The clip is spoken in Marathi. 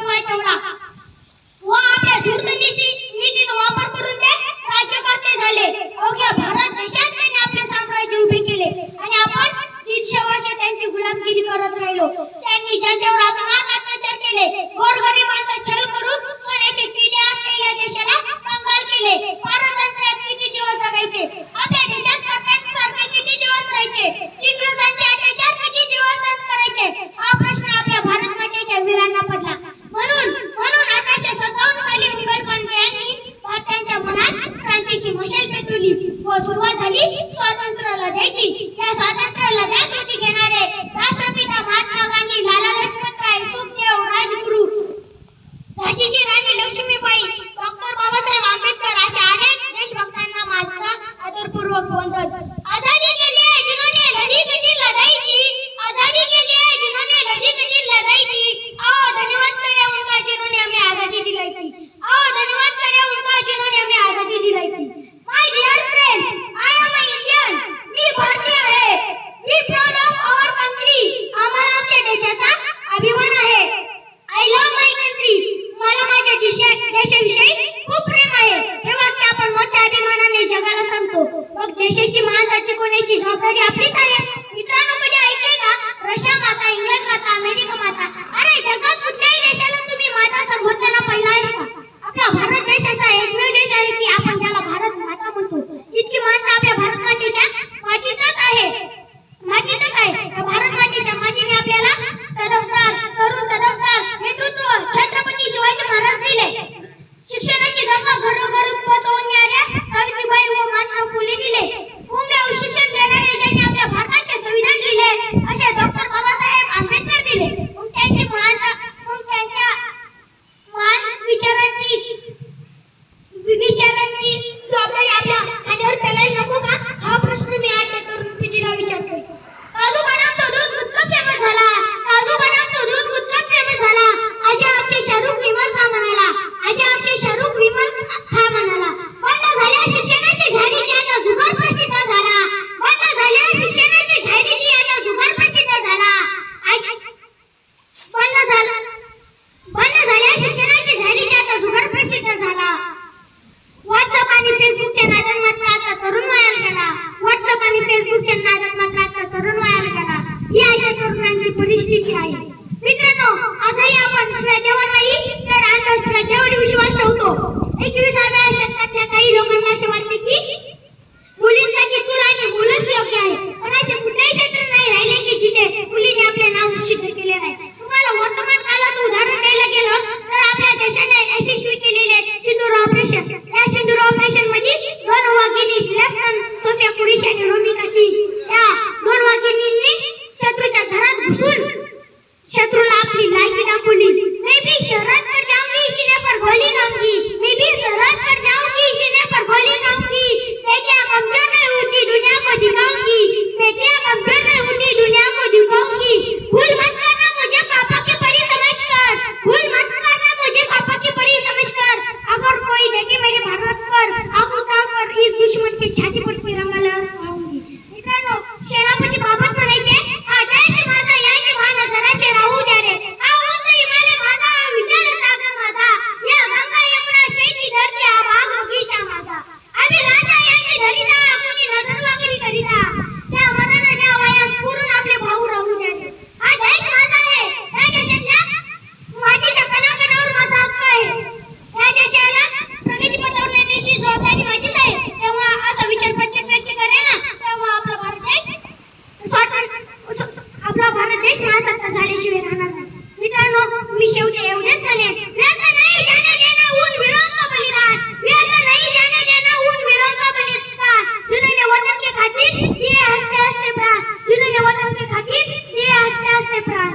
पाय ठेवला व आपल्या नीतीचा वापर करून ते राज्यकर्ते झाले. अवघ्या भारत देशात त्यांनी आपले साम्राज्य उभे केले आणि आपण 150 वर्ष त्यांची गुलामगिरी करत राहिलो. त्यांनी जनतेवर अतोनात अत्याचार केले. गोरगरिबांचा छळ करून सोन्याचे किडे असलेल्या देशाला कंगाल केले. पारतंत्र्यात किती दिवस जगायचे? आपल्या देशात परक्यांसारखे किती दिवस राहायचे? इंग्रजांचे अत्याचार किती दिवस सहन करायचे? हा प्रश्न आपल्या भारत मातेच्या वीरांना पडला. म्हणून 1857 साली मुघल पांड्यांनी भारतीयांच्या मनात क्रांतीची मशाल पेटवली व सुरुवात झाली स्वातंत्र्य लढ्याची. या स्वातंत्र्य लढ्यात युती घेणारे राष्ट्रपिता महात्मा गांधी, लाला लजपतराय, सुखदेव, राजगुरू, झाशीची राणी लक्ष्मीबाई, डॉक्टर बाबासाहेब आंबेडकर अशा अनेक देशभक्तांना माझा आदरपूर्वक वंदन. आजादी के लिए जिन्होंने लड़ी कटी लड़ाई की, आजादी के लिए जिन्होंने लड़ी कटी लड़ाई की, आओ धन्यवाद करें उनका जिन्होंने हमें आजादी दिलाई थी. आओ धन्यवाद करें उनका जिन्होंने हमें आजादी दिलाई थी. My dear friends, I am a Indian. मी भारतीय आहे. We proud of our country. आम्हाला आपल्या देशाचा अभिमान आहे. I love my country. मला माझ्या देशाविषयी खूप प्रेम आहे. हे वाक्य आपण मोठ्या अभिमानाने जगाला सांगतो. मग देशाची महानता टिकवण्याची जबाबदारी आपलीच आहे. मित्रांनो, कधी ऐकले का रशिया माता, इंग्लंड माता, अमेरिका माता? अरे जगात कुठल्याही देशाला तुम्ही माता संबोधताना पाहिलं आहे का? आपला भारत देश असा एकमेव देश आहे की आपण ज्याला भारत माता म्हणतो. इतकी मानता आपल्या भारत मातेच्या मातीतच आहे. या भारत मातेच्या मातीने आपल्याला तरुण तडफदार नेतृत्व छत्रपती शिवाजी महाराज दिले. शिक्षणाची गंगा घरोघर पोहोचवणाऱ्या सावित्रीबाई व महात्मा फुले दिले. उमद्यावर शिक्षण देणारे ज्यांनी आपल्या भारताचे संविधान लिहिले असे डॉक्टर बाबासाहेब आंबेडकर दिले. मग त्यांच्या महान विचारांची जबाबदारी आपल्या खांद्यावर पेलायला नको का? हा प्रश्न मी आजच्या तरुण पिढीला विचारतोय. काजू बदाम शोधून गुटखा फेमस झाला. काजू बदाम शोधून गुटखा फेमस झाला. आजी अक्षय शाहरुख विमल खा म्हणाला. आजी अक्षय शाहरुख विमल खा म्हणाला. बंद झाल्या शिक्षणाची जाहिराती आता जुगार प्रसिद्ध झाला. बंद झाल्या शिक्षणाची जाहिराती आता जुगार प्रसिद्ध झाला. बंद झाल्या शिक्षणाची जाहिराती आता जुगार प्रसिद्ध झाला. व्हॉट्सअप आणि फेसबुकच्या नादात मात्र आता तरुण वयाला गेला. व्हॉट्सअप आणि फेसबुकच्या नादात मात्र आता तरुण वयाला गेला. ही आजच्या तरुणांची परिस्थिती आहे. मित्रांनो, आजही आपण श्रद्धेवर नाही तर अंधश्रद्धेवर विश्वास ठेवतो. 21व्या शतकातल्या काही लोकांना असे वाटते की मुलींसाठी चूल आणि मुलंच योग्य आहे. पण असे कुठलेही क्षेत्र नाही राहिले की जिथे मुलीने आपले नाव सिद्ध केले नाही. तुम्हाला वर्तमान कालाचं उदाहरण द्यायला गेलं तर आपल्या देशाने यशस्वी केलेले सिंदूर ऑपरेशन. या सिंदूर ऑपरेशन मध्ये 2 वाघिणी लेफ्टनंट सोफिया कुरेशी आणि रोमिका सिंग या 2 वाघिणींनी शत्रूच्या घरात घुसून शत्रूला आपली लायकी दाखवली. मैं भी शरत पर जाऊंगी, सीने पर गोली खाऊंगी. मैं भी शरत पर जाऊंगी, सीने पर गोली खाऊंगी. मैं क्या कमजोर नहीं होती, दुनिया को दिखाऊंगी. मैं क्या कमजोर नहीं होती, दुनिया को दिखाऊंगी. भूल मत करना मुझे पापा की परी समझकर. भूल मत करना मुझे पापा की परी समझकर. अगर कोई देखे मेरे भारत पर आंख उठाकर इस दुश्मन के छाती पर तिरंगा लहराऊंगी. मित्रांनो, सेनापती बाबत म्हणायचे, हा देश माझा याची भान जराशे राहू द्या रे. हा उंच हिमालय माझा, विशाल सागर माझा. या गंगा यमुना शैली धरती हा बाग बगीचा माझा. अभिलाषा यांनी धरिता, कोणी नजर वाकडी करिता. त्या मरण द्या वयास पुरून आपले भाऊ राहू द्या रे. हा देश माझा आहे. या देशातल्या मातीच्या कणाकणावर माझा हक्क आहे. या देशाला प्रगतीपथावर नेण्याची जबाबदारी माझीच आहे. तेव्हा असा विचार प्रत्येक व्यक्ती करेल ना, तेव्हा आपला भारत देश महासत्ता झाल्याशिवाय राहणार नाही. मित्रांनो, मी शेवटी एवढेच म्हणेन, व्यर्थ नाही जाने देना उन वीरों का बलिदान. व्यर्थ नहीं जाने देना उन वीरों का बलिदान. जिन्होंने वतन के खातिर दिए हंसते हंसते प्राण. जिन्होंने वतन के खातिर दिए हंसते हंसते प्राण.